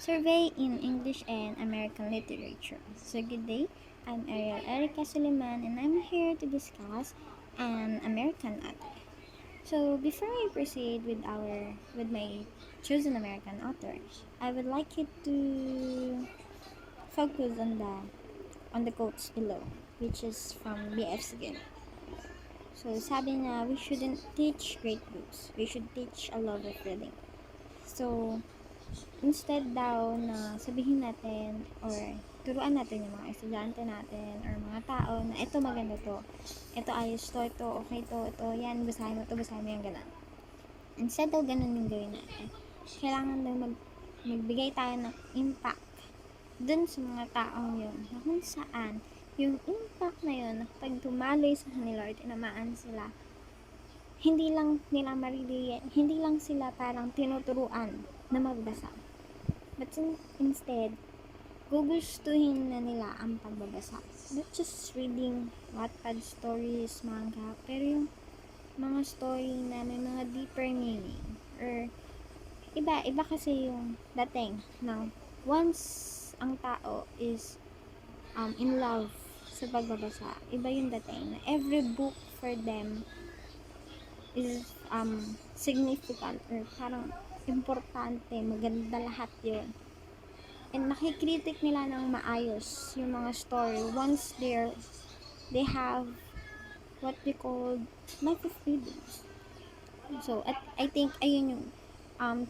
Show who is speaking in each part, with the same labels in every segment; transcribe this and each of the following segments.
Speaker 1: Survey in English and American Literature. So good day, I'm Ariel Erica Suleiman and I'm here to discuss an American author. So before we proceed with my chosen American author, I would like you to focus on the quotes below, which is from B.F. Skinner. So sabi na we shouldn't teach great books, we should teach a love of reading. So instead daw na sabihin natin or turuan natin yung mga estudyante natin or mga tao na ito maganda to, ito ayos to, ito okay to, ito yan, basahin mo yung ganun. Instead daw ganun yung gawin natin. Kailangan daw magbigay tayo ng impact dun sa mga taong yun, na kung saan yung impact na yun, pag tumaloy sa kanila or tinamaan sila, hindi lang sila parang tinuturuan na magbasa. But instead, gugustuhin na nila ang pagbabasa. Not just reading Wattpad stories, manga, pero yung mga story na may mga deeper meaning. Or, iba kasi yung dating ng once ang tao is in love sa pagbabasa, iba yung dating na every book for them is significant or parang importante, maganda lahat yun. And nakikritik nila ng maayos yung mga story once they have what we call life of reading. So, at I think ayun yung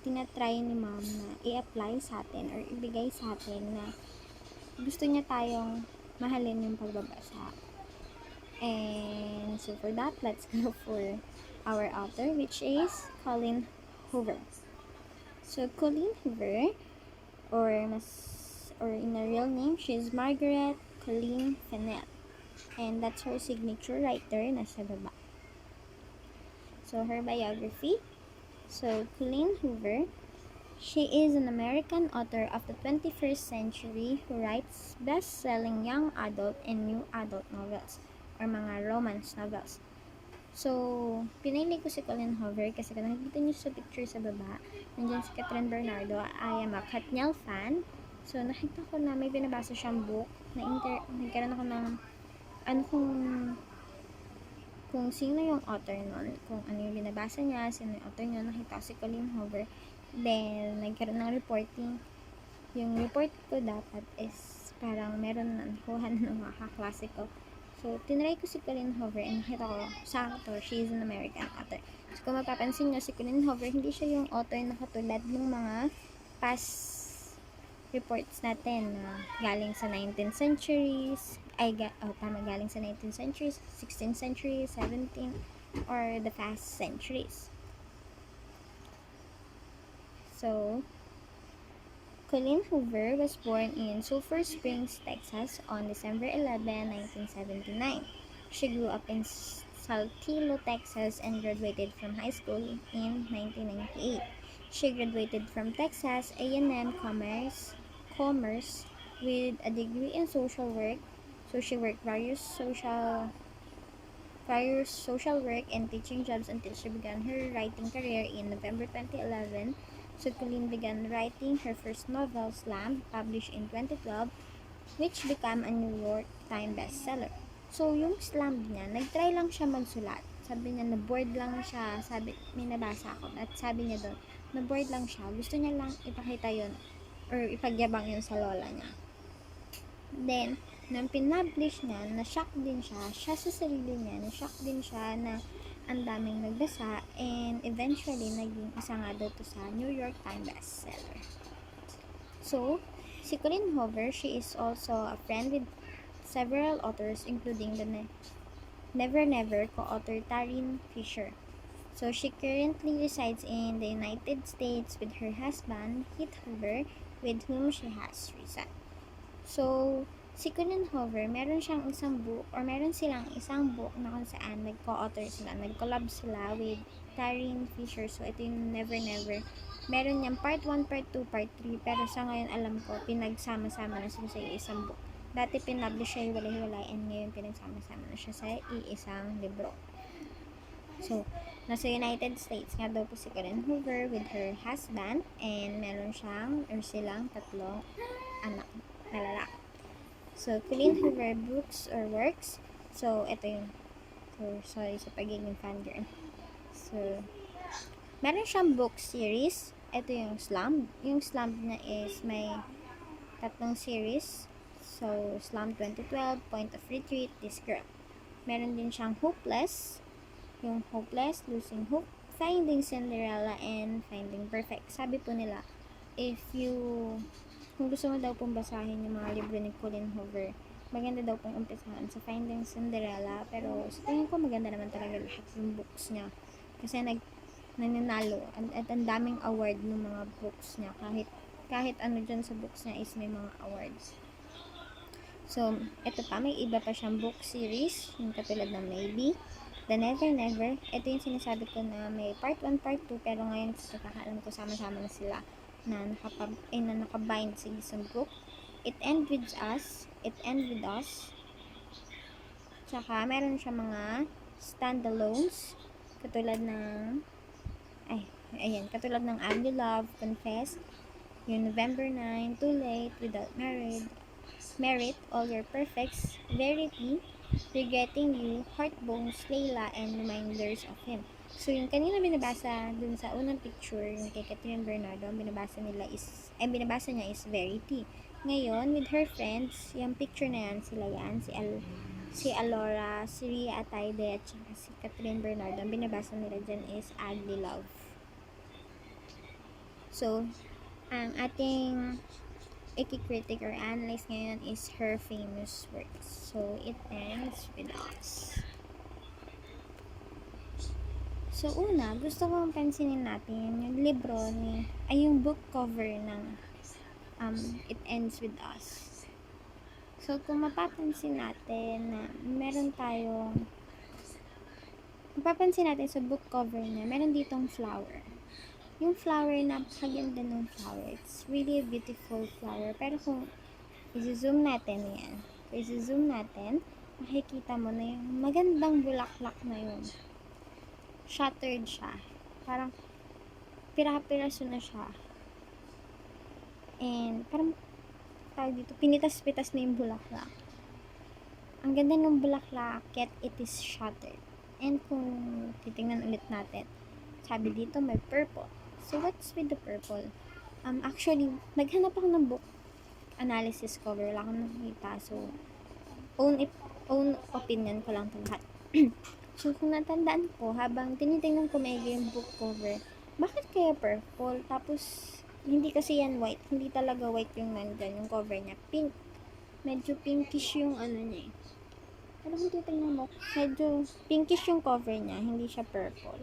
Speaker 1: tinatry ni ma'am na i-apply sa atin or ibigay sa atin na gusto niya tayong mahalin yung pagbabasa. And so for that, let's go for our author, which is Colleen Hoover. So Colleen Hoover, or in a real name, she's Margaret Colleen Fennell, and that's her signature writer nasa baba. So her biography. So Colleen Hoover, she is an American author of the 21st century who writes best-selling young adult and new adult novels or mga romance novels. So, pinili ko si Colleen Hoover kasi kung nakikita niyo sa picture sa baba, nandiyan si Catherine Bernardo. I am a Katniel fan. So, nakita ko na may binabasa siyang book. Nagkaroon ako ng kung sino yung author nun, kung ano yung binabasa niya, sino yung author niya, nakita ko si Colleen Hoover. Then, nagkaroon ng reporting. Yung report ko dapat is parang meron na nakuha ng mga kaklase ko. So, tinry ko si Colleen Hoover and nakita ko, sakto, she is an American author. So, kung mapapansin nyo, si Colleen Hoover, hindi siya yung author na katulad ng mga past reports natin na galing sa 19th centuries, galing sa 19th centuries, 16th century, 17th, or the past centuries. So, Colleen Hoover was born in Sulphur Springs, Texas on December 11, 1979. She grew up in Saltillo, Texas and graduated from high school in 1998. She graduated from Texas A&M Commerce with a degree in social work. So she worked various social work and teaching jobs until she began her writing career in November 2011. So Colleen began writing her first novel, Slam, published in 2012, which became a New York Times bestseller. So yung Slam niya, nag-try lang siya magsulat. Sabi niya, na-bored lang siya. May nabasa ako. At sabi niya doon, na-bored lang siya. Gusto niya lang ipakita yun or ipagyabang yun sa lola niya. Then, nang pinablish niya, na-shock din siya sa sarili niya, na-shock din siya na ang daming nagbasa and eventually naging isa nga daw to sa New York Times bestseller. So, si Colleen Hoover, she is also a friend with several authors including the Never Never co-author Taryn Fisher. So, she currently resides in the United States with her husband, Heath Hoover, with whom she has recent. So, si Colleen Hoover, meron silang isang book na kung saan nag-co-author sila, nag-collab sila with Taryn Fisher. So, ito yung Never Never. Meron niyang part 1, part 2, part 3, pero sa ngayon alam ko, pinagsama-sama na sila sa isang book. Dati pinablish siya hiwalay-hiwalay and ngayon pinagsama-sama na siya sa iisang libro. So, nasa United States nga daw po si Colleen Hoover with her husband and meron siyang or silang tatlong anak na lalaki. So, Colleen Hoover books or works. So, ito yung sorry sa pagiging fangirl. So, meron siyang book series. Ito yung Slump. Yung Slump na is may tatlong series. So, Slump 2012, Point of Retreat, This Girl. Meron din siyang Hopeless. Yung Hopeless, Losing Hope, Finding Cinderella, and Finding Perfect. Sabi po nila, kung gusto mo daw pong basahin yung mga libro ni Colleen Hoover, maganda daw pong umpisahan sa Finding Cinderella, pero sa tingin ko maganda naman talaga lahat yung books niya. Kasi nananalo at ang daming award ng mga books niya. Kahit ano dyan sa books niya is may mga awards. So, ito pa, may iba pa siyang book series, yung katulad ng Maybe, The Never Never. Ito yung sinasabi ko na may part 1, part 2, pero ngayon sa kakaalam ko sama-sama na sila na nakabind sa isang book. It End With Us, tsaka meron siya mga standalones katulad ng Ugly Love, Confess, yung November 9, Too Late, Without Merit, All Your Perfects, Verity, Regretting You, Heartbones, Layla, and Reminders of Him. So, yung kanina binabasa dun sa unang picture, yung kay Catherine Bernardo, ang binabasa niya is Verity. Ngayon, with her friends, yung picture na yan, si Alora, si Ria Ataide, at si Catherine Bernardo, ang binabasa nila dyan is Ugly Love. So, ang ating i-critic or analyze ngayon is her famous works. So, It Ends With Us. So, una, gusto kong pansinin natin yung libro yung book cover ng It Ends With Us. So, kung mapapansin natin na mapapansin natin sa book cover niya, meron ditong flower. Yung flower, napakaganda ng flower. It's really a beautiful flower. Pero kung i-zoom natin, makikita mo na yung magandang bulaklak na yun. Shattered siya. Parang pira-piraso na siya. And parang pinitas-pitas na yung bulaklak. Ang ganda ng bulaklak, yet it is shattered. And kung titingnan ulit natin, sabi dito may purple. So, what's with the purple? Actually, naghanap ako ng book analysis cover. Wala akong nakita. So, own opinion ko lang ito lahat. So, kung natandaan ko, habang tinitingnan ko maigi yung book cover, bakit kaya purple? Tapos, hindi kasi yan white. Hindi talaga white yung nandyan, yung cover niya. Pink. Medyo pinkish yung niya eh. Pero kung titingnan mo, medyo pinkish yung cover niya. Hindi siya purple.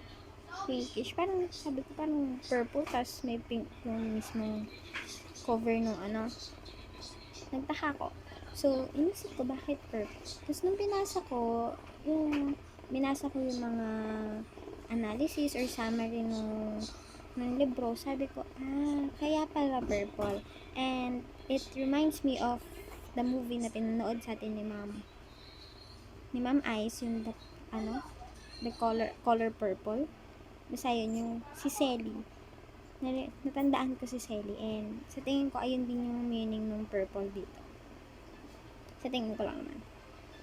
Speaker 1: Pinkish. Parang, sabi ko, parang purple, tas may pink yung mismong cover nung Nagtaka ko. So, inisip ko, bakit purple? Tapos, nung binasa ko yung mga analysis or summary ng libro, sabi ko, kaya pala purple. And, it reminds me of the movie na pinanood sa atin ni Ma'am Ice, yung the color purple. Basta yun, yung si Selly. Natandaan ko si Selly. And sa tingin ko, ayun din yung meaning ng purple dito. Sa tingin ko lang naman.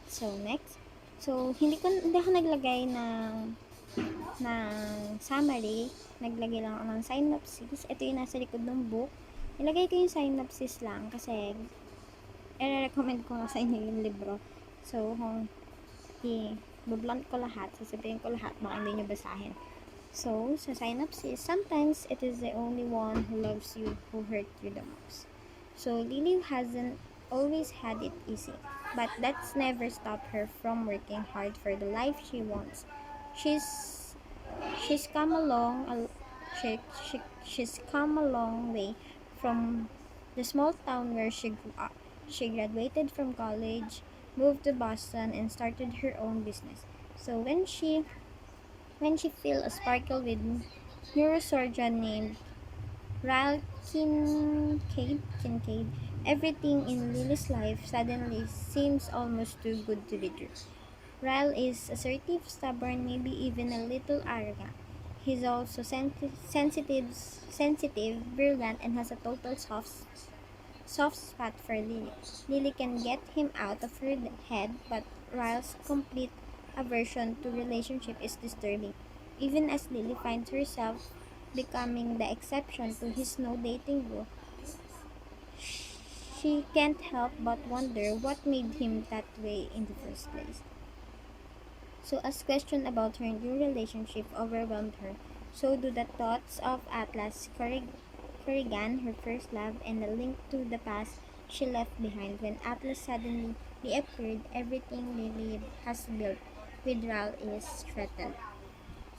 Speaker 1: So, next. So, hindi ako naglagay ng summary. Naglagay lang ako ng synopsis. Ito yung nasa likod ng book. Nilagay ko yung synopsis lang kasi i-recommend ko nga sa inyo yung libro. So, kung i-blunt ko lahat, sasabihin ko lahat, baka hindi nyo basahin. So, sa synopsis, sometimes it is the only one who loves you who hurt you the most. So, Lily hasn't always had it easy, but that's never stopped her from working hard for the life she wants. She's come a long way from the small town where she grew up. She graduated from college, moved to Boston, and started her own business. So when she feel a sparkle with neurosurgeon named Ryle Kincaid, everything in Lily's life suddenly seems almost too good to be true. Ryle is assertive, stubborn, maybe even a little arrogant. He's also sensitive, brilliant, and has a total soft spot for Lily. Lily can get him out of her head, but Ryle's complete aversion to relationship is disturbing. Even as Lily finds herself becoming the exception to his no dating rule, she can't help but wonder what made him that way in the first place. So as question about her new relationship overwhelmed her, so do the thoughts of Atlas Corrigan, her first love, and the link to the past she left behind. When Atlas suddenly reappeared, everything Lily has built with Ral is threatened.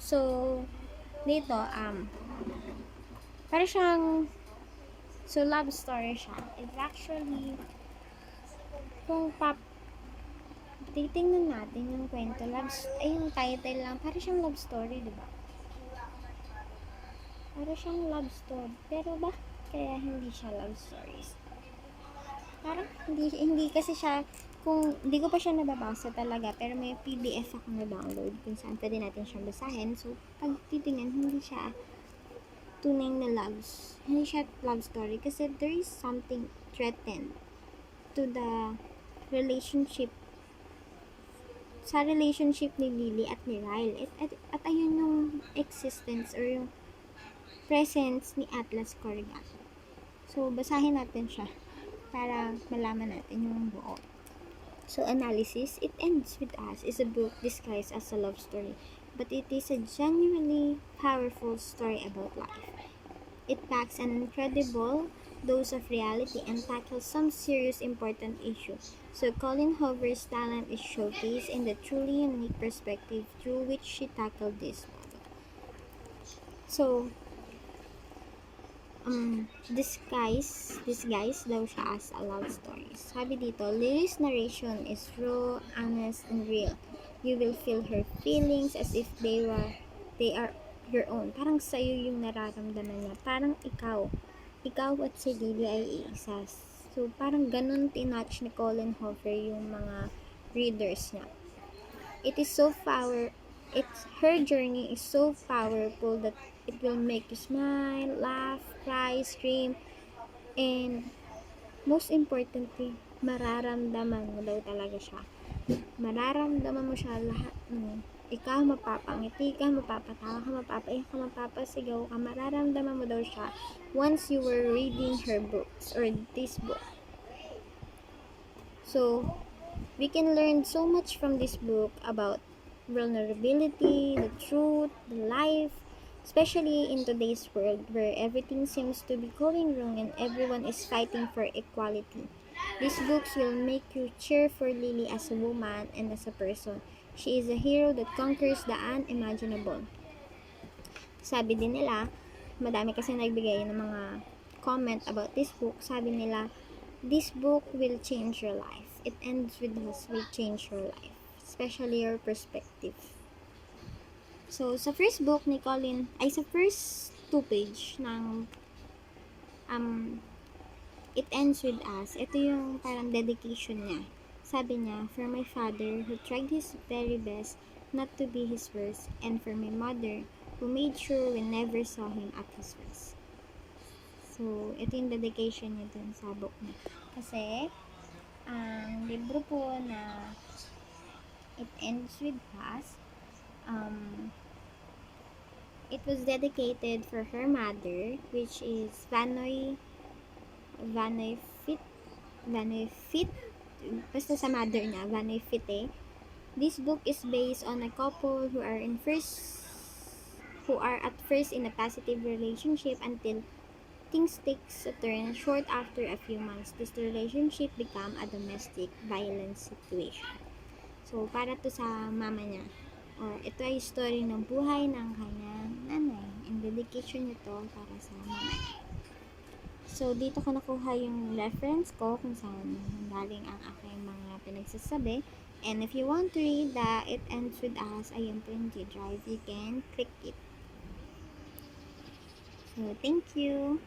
Speaker 1: So, dito, para siyang, so love story siya. It's actually, kung titingnan natin yung kwento, yung title lang, para siyang love story, di ba? Para siyang love story. Pero bakit kaya hindi siya love stories? Parang hindi kasi siya, kung hindi ko pa siya nababasa talaga, pero may PDF ako na download kung saan pwede natin siyang basahin. So, pag titingnan, hindi siya tunay na hindi siya love story kasi there is something threatened to the relationship sa relationship ni Lily at ni Ryle. At ayun yung existence or yung presence ni Atlas Corrigan. So, basahin natin siya para malaman natin yung buo. So, analysis, It Ends With Us is a book disguised as a love story, but it is a genuinely powerful story about life. It packs an incredible dose of reality and tackles some serious important issues. So Colleen Hoover's talent is showcased in the truly unique perspective through which she tackled this novel. So, disguise daw siya as a love story. Sabi dito, Lily's narration is raw, honest, and real. You will feel her feelings as if they are your own. Parang sa'yo yung nararamdaman niya. Parang ikaw at si Lily ay iisa. So, parang ganun tinouch ni Colleen Hoover yung mga readers niya. Her journey is so powerful that it will make you smile, laugh, cry, scream, and most importantly, mararamdaman mo daw talaga siya. Mararamdaman mo siya lahat ng ikaw, mapapangiti ka, mapapatawa ka, mapapaiyak ka, mapapasigaw ka, mararamdaman mo daw siya once you were reading her books or this book. So, we can learn so much from this book about vulnerability, the truth, the life, especially in today's world where everything seems to be going wrong and everyone is fighting for equality. These books will make you cheer for Lily as a woman and as a person. She is a hero that conquers the unimaginable. Sabi din nila, madami kasi nagbigay ng mga comment about this book. Sabi nila, this book will change your life. It Ends With Us will change your life, especially your perspective. So, sa first book ni Colleen, sa first 2 page ng It Ends With Us, ito yung parang dedication niya. Sabi niya, for my father who tried his very best not to be his worst, and for my mother who made sure we never saw him at his worst. So, ito yung dedication niya dun sa book niya. Kasi, ang libro po na It Ends With Us, it was dedicated for her mother, which is Vanoy Fit, basta sa mother niya, Vanoy Fite. This book is based on a couple who are at first in a positive relationship until things takes a turn. Short after a few months, this relationship become a domestic violence situation. So, para to sa mama niya. Or ito ay story ng buhay ng kanyang nanay. And dedication nito para sa mama niya. So, dito ko nakuha yung reference ko kung saan galing ang aking mga pinagsasabi. And if you want to read the It Ends With Us, ayun po yung G-Drive. You can click it. So, thank you.